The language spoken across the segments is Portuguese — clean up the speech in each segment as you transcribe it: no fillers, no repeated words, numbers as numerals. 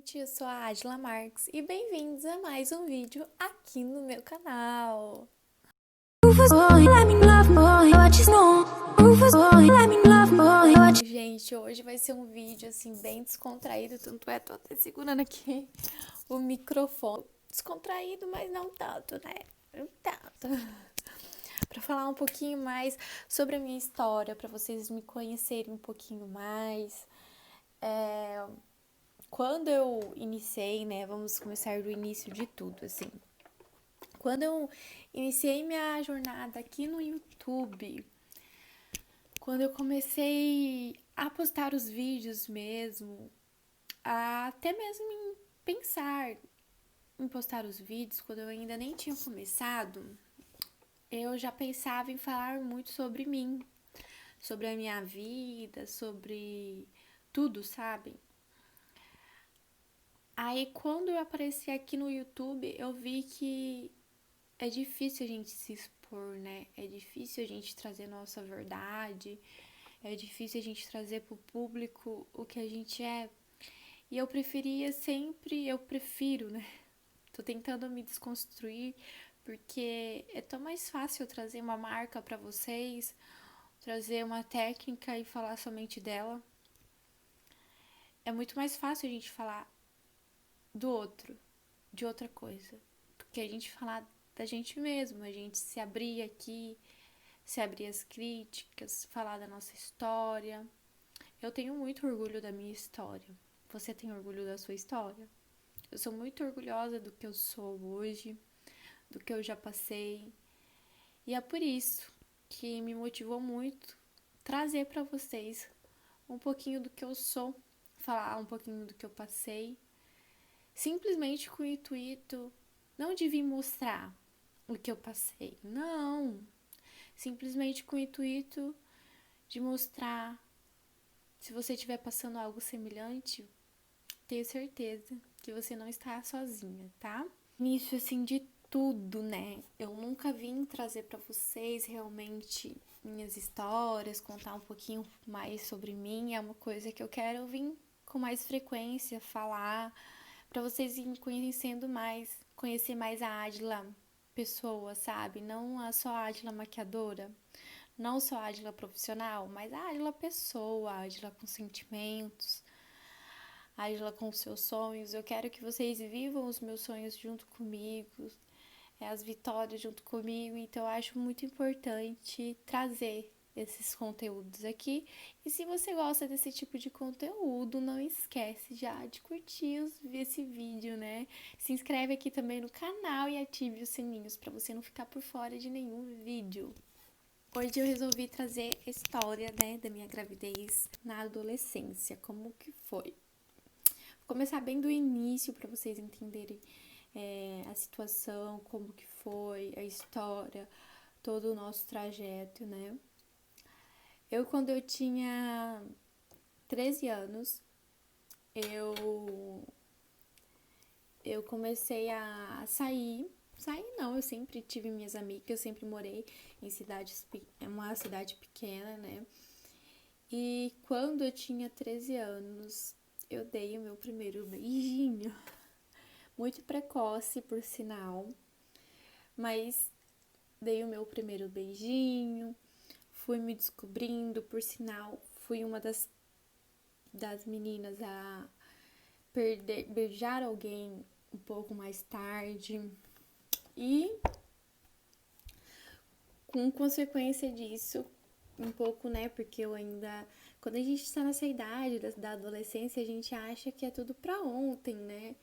gente, eu sou a Adila Marques e bem-vindos a mais um vídeo aqui no meu canal. Gente, hoje vai ser um vídeo assim bem descontraído, tanto é, tô até segurando aqui o microfone. Descontraído, mas não tanto, né? Não tanto. Para falar um pouquinho mais sobre a minha história, para vocês me conhecerem um pouquinho mais. Quando eu iniciei, né, vamos começar do início de tudo, assim. Quando eu iniciei minha jornada aqui no YouTube, quando eu comecei a postar os vídeos mesmo, até mesmo em pensar em postar os vídeos, quando eu ainda nem tinha começado, eu já pensava em falar muito sobre mim, sobre a minha vida, sobre tudo, sabe? Aí, quando eu apareci aqui no YouTube, eu vi que é difícil a gente se expor, né? É difícil a gente trazer nossa verdade, é difícil a gente trazer pro público o que a gente é. E eu prefiro, né? Tô tentando me desconstruir, porque é tão mais fácil trazer uma marca pra vocês, trazer uma técnica e falar somente dela. É muito mais fácil a gente falar do outro, de outra coisa, do que a gente falar da gente mesmo, a gente se abrir aqui, se abrir às críticas, falar da nossa história. Eu tenho muito orgulho da minha história. Você tem orgulho da sua história? Eu sou muito orgulhosa do que eu sou hoje, do que eu já passei. E é por isso que me motivou muito trazer para vocês um pouquinho do que eu sou, falar um pouquinho do que eu passei, simplesmente com o intuito não de vir mostrar o que eu passei, não, simplesmente com o intuito de mostrar. Se você estiver passando algo semelhante, tenho certeza que você não está sozinha, tá? Início assim de tudo, né? Eu nunca vim trazer para vocês realmente minhas histórias, contar um pouquinho mais sobre mim. É uma coisa que eu quero vir com mais frequência falar para vocês irem conhecendo mais, conhecer mais a Adila pessoa, sabe? Não só a Adila maquiadora, não só a Adila profissional, mas a Adila pessoa, a Adila com sentimentos, a Adila com os seus sonhos. Eu quero que vocês vivam os meus sonhos junto comigo, as vitórias junto comigo, então eu acho muito importante trazer esses conteúdos aqui. E se você gosta desse tipo de conteúdo, não esquece já de curtir esse vídeo, né? Se inscreve aqui também no canal e ative os sininhos para você não ficar por fora de nenhum vídeo. Hoje eu resolvi trazer a história, né, da minha gravidez na adolescência, como que foi. Vou começar bem do início para vocês entenderem a situação, como que foi, a história, todo o nosso trajeto, né? Quando eu tinha 13 anos, eu, eu comecei a sair. Sair não, eu sempre tive minhas amigas, eu sempre morei em uma cidade pequena, né? E quando eu tinha 13 anos, eu dei o meu primeiro beijinho. Muito precoce, por sinal, mas dei o meu primeiro beijinho, fui me descobrindo, por sinal, fui uma das meninas a beijar alguém um pouco mais tarde. E com consequência disso, um pouco, né, porque eu ainda, quando a gente está nessa idade da adolescência, a gente acha que é tudo pra ontem, né?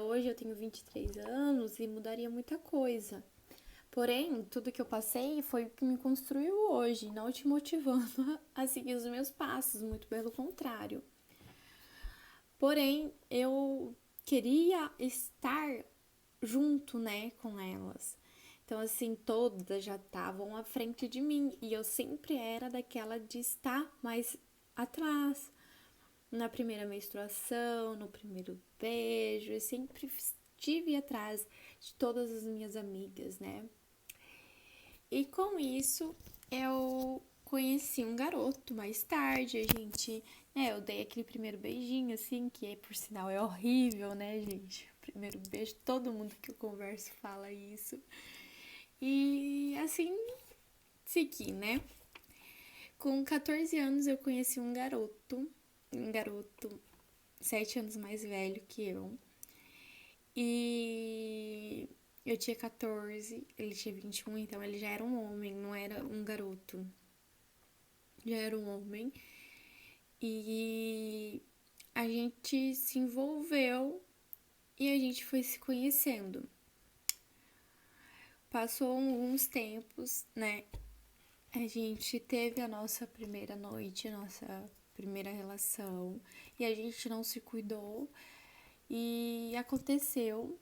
Hoje eu tenho 23 anos e mudaria muita coisa. Porém, tudo que eu passei foi o que me construiu hoje, não te motivando a seguir os meus passos, muito pelo contrário. Porém, eu queria estar junto, né, com elas. Então, assim, todas já estavam à frente de mim e eu sempre era daquela de estar mais atrás. Na primeira menstruação, no primeiro beijo, eu sempre estive atrás de todas as minhas amigas, né? E com isso, eu conheci um garoto mais tarde, a gente Eu dei aquele primeiro beijinho, assim, que por sinal é horrível, né, gente? Primeiro beijo, todo mundo que eu converso fala isso. E assim, segui, né? Com 14 anos eu conheci um garoto 7 anos mais velho que eu. E eu tinha 14, ele tinha 21, então ele já era um homem, não era um garoto. Já era um homem. E a gente se envolveu e a gente foi se conhecendo. Passou alguns tempos, né? A gente teve a nossa primeira noite, a nossa primeira relação, e a gente não se cuidou. E aconteceu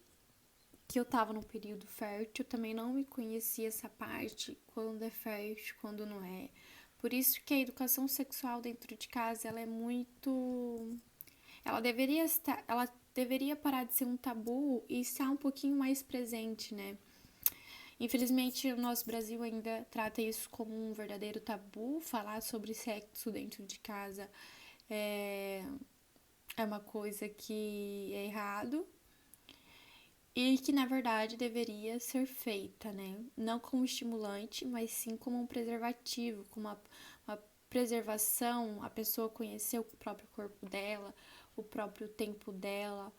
que eu tava num período fértil, também não me conhecia essa parte, quando é fértil, quando não é. Por isso que a educação sexual dentro de casa, ela é muito... ela deveria parar de ser um tabu e estar um pouquinho mais presente, né? Infelizmente, o nosso Brasil ainda trata isso como um verdadeiro tabu. Falar sobre sexo dentro de casa é, é uma coisa que é errado e que, na verdade, deveria ser feita, né? Não como estimulante, mas sim como um preservativo, como uma preservação, a pessoa conhecer o próprio corpo dela, o próprio tempo dela,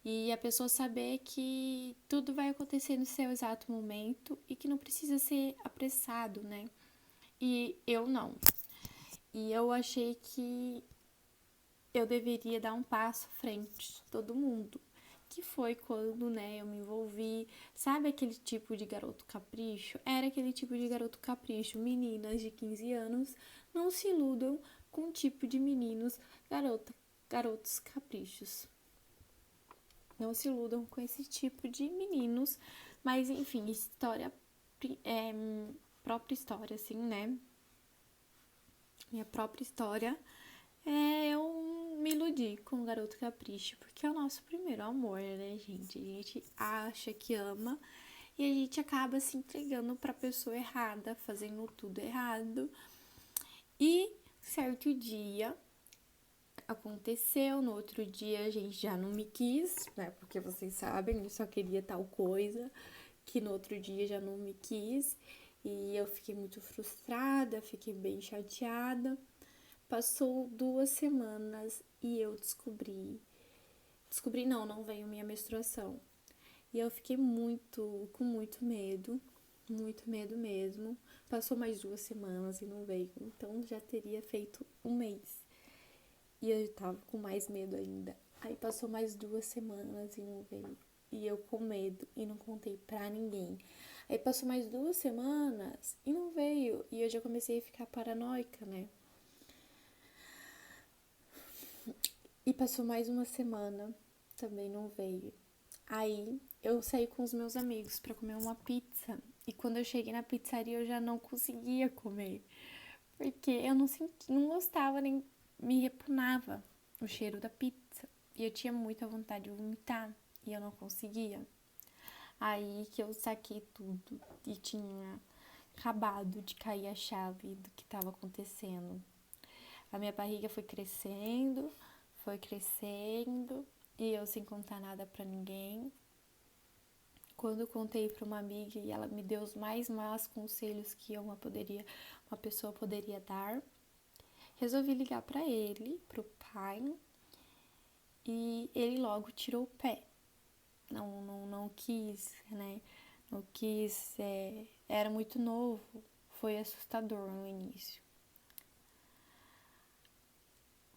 e a pessoa saber que tudo vai acontecer no seu exato momento e que não precisa ser apressado, né? E eu não. E eu achei que eu deveria dar um passo à frente de todo mundo. Que foi quando, né, eu me envolvi. Sabe aquele tipo de garoto capricho? Era aquele tipo de garoto capricho. Meninas de 15 anos não se iludam com o tipo de meninos garotos caprichos. Não se iludam com esse tipo de meninos. Mas, enfim, história é própria história, assim, né? Minha própria história. Eu me iludi com o garoto capricho, porque é o nosso primeiro amor, né, gente? A gente acha que ama e a gente acaba se entregando pra pessoa errada, fazendo tudo errado. E certo dia aconteceu, no outro dia a gente já não me quis, né? Porque vocês sabem, eu só queria tal coisa, que no outro dia já não me quis. E eu fiquei muito frustrada, fiquei bem chateada. Passou 2 semanas e eu descobri. Descobri não, não veio minha menstruação. E eu fiquei com muito medo mesmo. Passou mais 2 semanas e não veio. Então já teria feito um mês. E eu tava com mais medo ainda. Aí passou mais 2 semanas e não veio. E eu com medo e não contei pra ninguém. Aí passou mais 2 semanas e não veio. E eu já comecei a ficar paranoica, né? E passou mais uma semana, também não veio. Aí eu saí com os meus amigos para comer uma pizza. E quando eu cheguei na pizzaria eu já não conseguia comer. Porque eu não gostava nem me repugnava o cheiro da pizza. E eu tinha muita vontade de vomitar e eu não conseguia. Aí que eu saquei tudo e tinha acabado de cair a chave do que estava acontecendo. A minha barriga foi crescendo e eu sem contar nada pra ninguém. Quando eu contei pra uma amiga e ela me deu os mais maus conselhos que uma pessoa poderia dar, resolvi ligar pra ele, pro pai, e ele logo tirou o pé. Não quis, né? Não quis, era muito novo, foi assustador no início.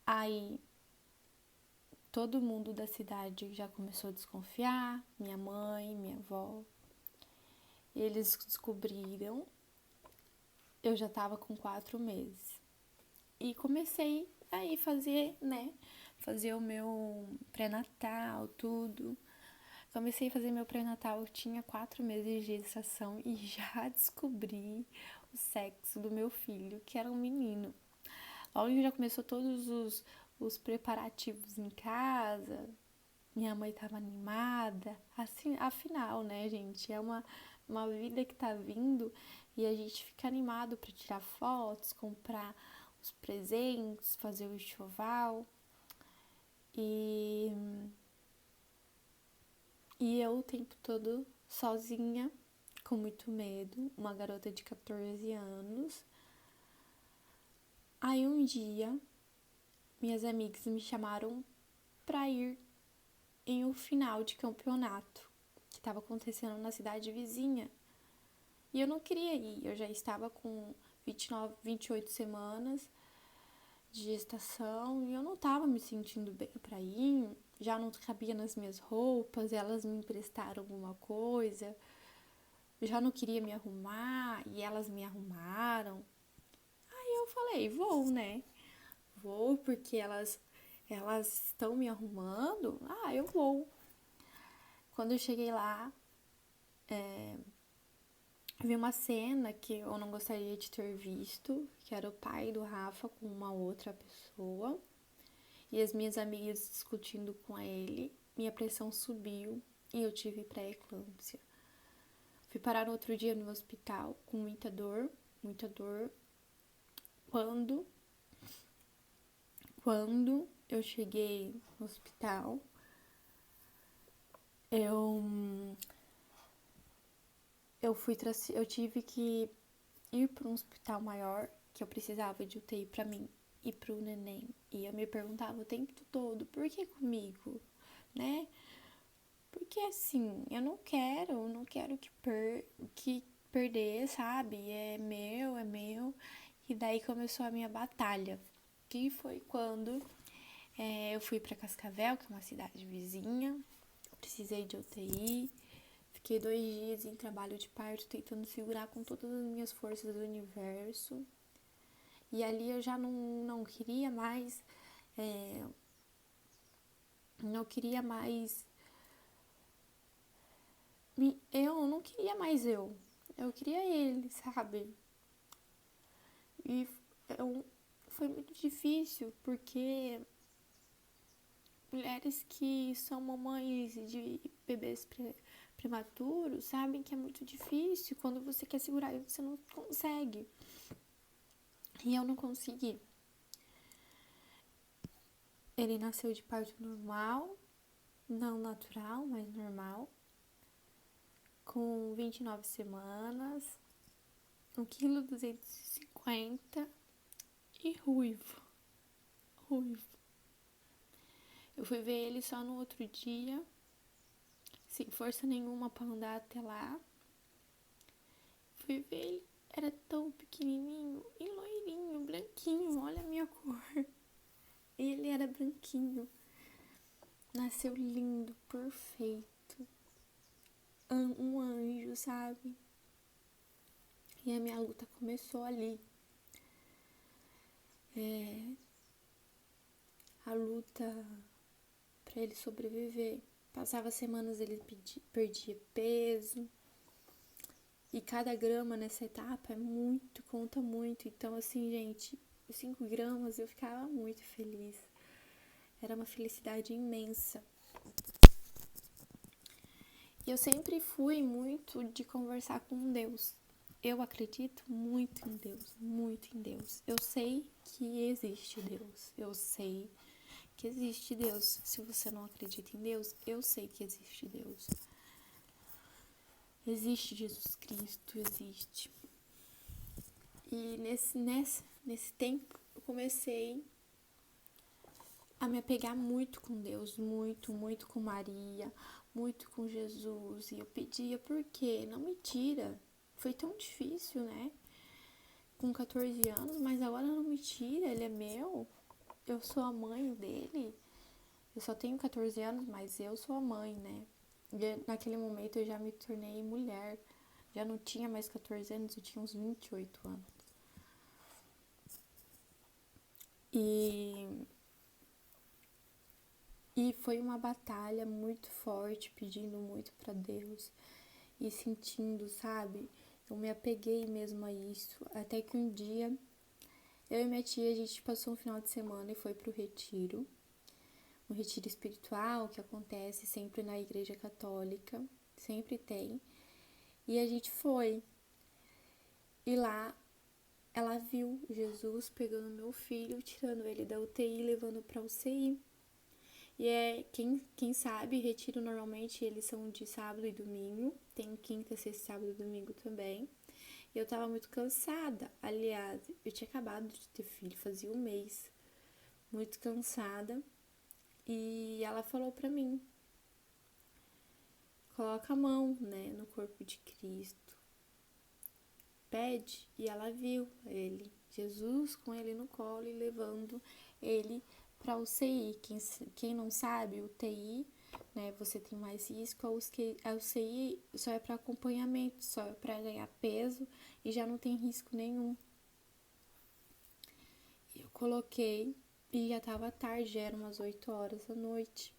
Aí todo mundo da cidade já começou a desconfiar, minha mãe, minha avó. Eles descobriram, eu já tava com 4 meses. E comecei aí fazer o meu pré-natal, tudo. Comecei a fazer meu pré-natal, eu tinha 4 meses de gestação e já descobri o sexo do meu filho, que era um menino. Logo já começou todos os preparativos em casa, minha mãe tava animada. Assim, afinal, né, gente, é uma vida que tá vindo e a gente fica animado para tirar fotos, comprar os presentes, fazer o enxoval. E eu o tempo todo sozinha, com muito medo, uma garota de 14 anos. Aí um dia, minhas amigas me chamaram para ir em um final de campeonato que estava acontecendo na cidade vizinha. E eu não queria ir, eu já estava com 28 semanas de gestação e eu não estava me sentindo bem para ir, já não cabia nas minhas roupas, elas me emprestaram alguma coisa, eu já não queria me arrumar e elas me arrumaram. Aí eu falei, vou, né? Vou porque elas estão me arrumando, eu vou. Quando eu cheguei lá, vi uma cena que eu não gostaria de ter visto, que era o pai do Rafa com uma outra pessoa e as minhas amigas discutindo com ele. Minha pressão subiu e eu tive pré-eclâmpsia. Fui parar no outro dia no hospital com muita dor. Quando eu cheguei no hospital, eu tive que ir para um hospital maior, que eu precisava de UTI para mim e para o neném. E eu me perguntava o tempo todo, por que comigo, né? Porque assim, eu não quero que perder, sabe? É meu. E daí começou a minha batalha, que foi quando eu fui para Cascavel, que é uma cidade vizinha, precisei de UTI. Fiquei 2 dias em trabalho de parto, tentando segurar com todas as minhas forças do universo. E ali eu já não queria mais... não queria mais... Eu não queria mais eu. Eu queria ele, sabe? E foi muito difícil, porque mulheres que são mamães de bebês prematuros sabem que é muito difícil quando você quer segurar e você não consegue. E eu não consegui. Ele nasceu de parto normal, não natural, mas normal, com 29 semanas, 1,250 kg e ruivo. Eu fui ver ele só no outro dia, sem força nenhuma para andar até lá. Fui ver ele, era tão pequenininho e loirinho, branquinho, olha a minha cor. Ele era branquinho, nasceu lindo, perfeito, um anjo, sabe? E a minha luta começou ali. A luta para ele sobreviver. Passava semanas, ele perdia peso. E cada grama nessa etapa conta muito. Então, assim, gente, 5 gramas eu ficava muito feliz. Era uma felicidade imensa. E eu sempre fui muito de conversar com Deus. Eu acredito muito em Deus. Eu sei que existe Deus. Eu sei que existe Deus. Se você não acredita em Deus, eu sei que existe Deus. Existe Jesus Cristo, existe. E nesse tempo, eu comecei a me apegar muito com Deus, muito com Maria, muito com Jesus. E eu pedia, por quê? Não me tira. Foi tão difícil, né? Com 14 anos, mas agora não me tira, ele é meu. Eu sou a mãe dele. Eu só tenho 14 anos, mas eu sou a mãe, né? E naquele momento eu já me tornei mulher. Já não tinha mais 14 anos, eu tinha uns 28 anos. E foi uma batalha muito forte, pedindo muito pra Deus e sentindo, sabe? Eu me apeguei mesmo a isso. Até que um dia, eu e minha tia, a gente passou um final de semana e foi pro retiro. Um retiro espiritual que acontece sempre na igreja católica. Sempre tem. E a gente foi. E lá ela viu Jesus pegando meu filho, tirando ele da UTI e levando pra UCI. E quem sabe, retiro normalmente eles são de sábado e domingo. Tem quinta, sexta, sábado e domingo também. E eu tava muito cansada. Aliás, eu tinha acabado de ter filho, fazia um mês. Muito cansada. E ela falou pra mim: coloca a mão, né, no corpo de Cristo. Pede. E ela viu ele, Jesus com ele no colo e levando ele para UCI. Quem não sabe, UTI, né, você tem mais risco. A UCI só é para acompanhamento, só é para ganhar peso e já não tem risco nenhum. Eu coloquei e já tava tarde, já eram umas 8 horas da noite.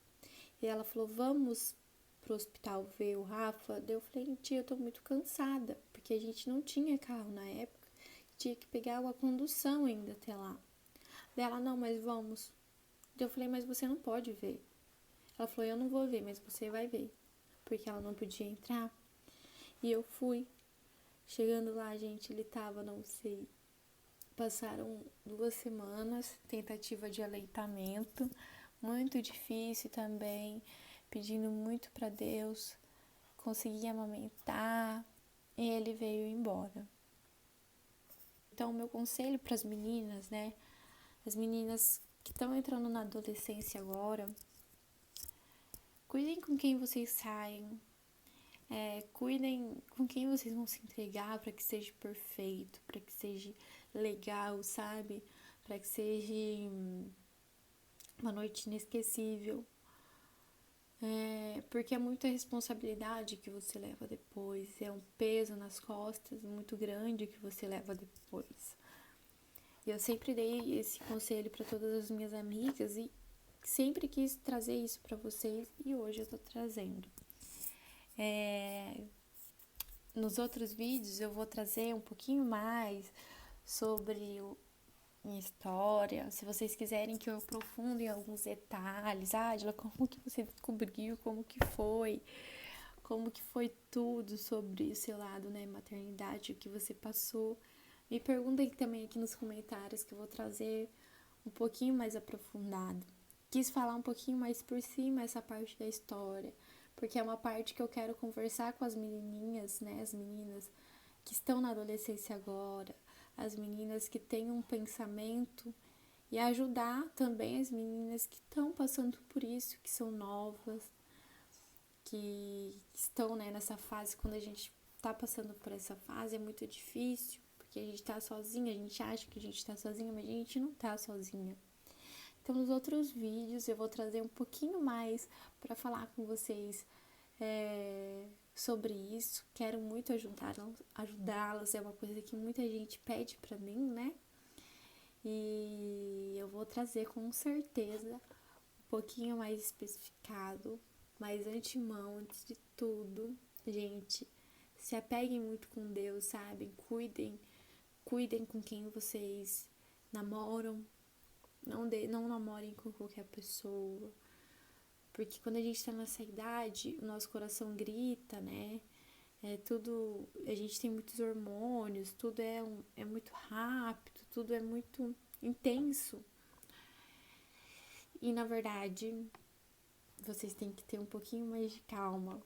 E ela falou: vamos pro hospital ver o Rafa. Daí eu falei: tia, eu tô muito cansada, porque a gente não tinha carro na época, tinha que pegar uma condução ainda até lá. Daí ela: não, mas vamos. Daí eu falei: mas você não pode ver. Ela falou: eu não vou ver, mas você vai ver, porque ela não podia entrar. E eu fui. Chegando lá, gente, ele tava, não sei, passaram 2 semanas, tentativa de aleitamento, muito difícil também, pedindo muito para Deus, consegui amamentar e ele veio embora. Então, meu conselho para as meninas, né, as meninas que estão entrando na adolescência agora, cuidem com quem vocês saem, cuidem com quem vocês vão se entregar para que seja perfeito, para que seja legal, sabe? Para que seja uma noite inesquecível. Porque é muita responsabilidade que você leva depois, é um peso nas costas muito grande que você leva depois. E eu sempre dei esse conselho para todas as minhas amigas e sempre quis trazer isso para vocês e hoje eu tô trazendo. Nos outros vídeos eu vou trazer um pouquinho mais sobre minha história. Se vocês quiserem que eu aprofunde em alguns detalhes, Adila, como que você descobriu, como que foi tudo sobre o seu lado, né, maternidade, o que você passou. Me perguntem também aqui nos comentários que eu vou trazer um pouquinho mais aprofundado. Quis falar um pouquinho mais por cima essa parte da história, porque é uma parte que eu quero conversar com as menininhas, né, as meninas que estão na adolescência agora, as meninas que têm um pensamento e ajudar também as meninas que estão passando por isso, que são novas, que estão, né, nessa fase. Quando a gente tá passando por essa fase é muito difícil, porque a gente tá sozinha, a gente acha que a gente tá sozinha, mas a gente não tá sozinha. Então, nos outros vídeos eu vou trazer um pouquinho mais para falar com vocês sobre isso. Quero muito ajudá-las, é uma coisa que muita gente pede para mim, né? E eu vou trazer com certeza um pouquinho mais especificado, mas antemão, antes de tudo, gente, se apeguem muito com Deus, sabe? Cuidem com quem vocês namoram, não namorem com qualquer pessoa, porque quando a gente tá nessa idade, o nosso coração grita, né? A gente tem muitos hormônios, tudo é muito rápido, tudo é muito intenso. E na verdade, vocês têm que ter um pouquinho mais de calma,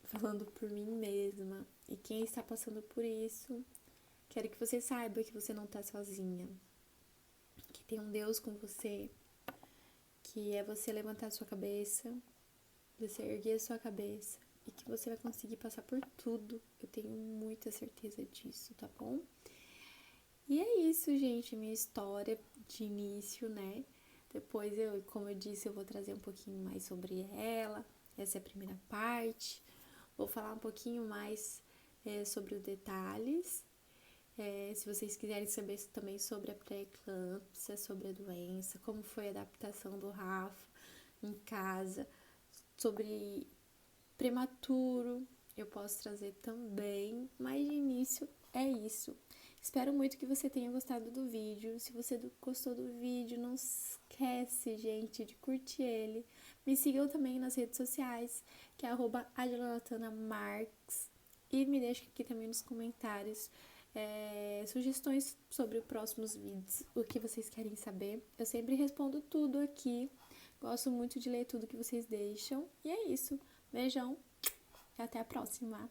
falando por mim mesma. E quem está passando por isso, quero que você saiba que você não está sozinha, que tem um Deus com você, que é você levantar a sua cabeça, você erguer a sua cabeça e que você vai conseguir passar por tudo. Eu tenho muita certeza disso, tá bom? E é isso, gente, minha história de início, né? Depois como eu disse, eu vou trazer um pouquinho mais sobre ela. Essa é a primeira parte. Vou falar um pouquinho mais sobre os detalhes. Se vocês quiserem saber também sobre a pré-eclâmpsia, sobre a doença, como foi a adaptação do Rafa em casa, sobre prematuro, eu posso trazer também, mas de início é isso. Espero muito que você tenha gostado do vídeo. Se você gostou do vídeo, não esquece, gente, de curtir ele. Me sigam também nas redes sociais, que é @adilanatanamarques. E me deixa aqui também nos comentários sugestões sobre os próximos vídeos, o que vocês querem saber. Eu sempre respondo tudo aqui. Gosto muito de ler tudo que vocês deixam. E é isso. Beijão e até a próxima.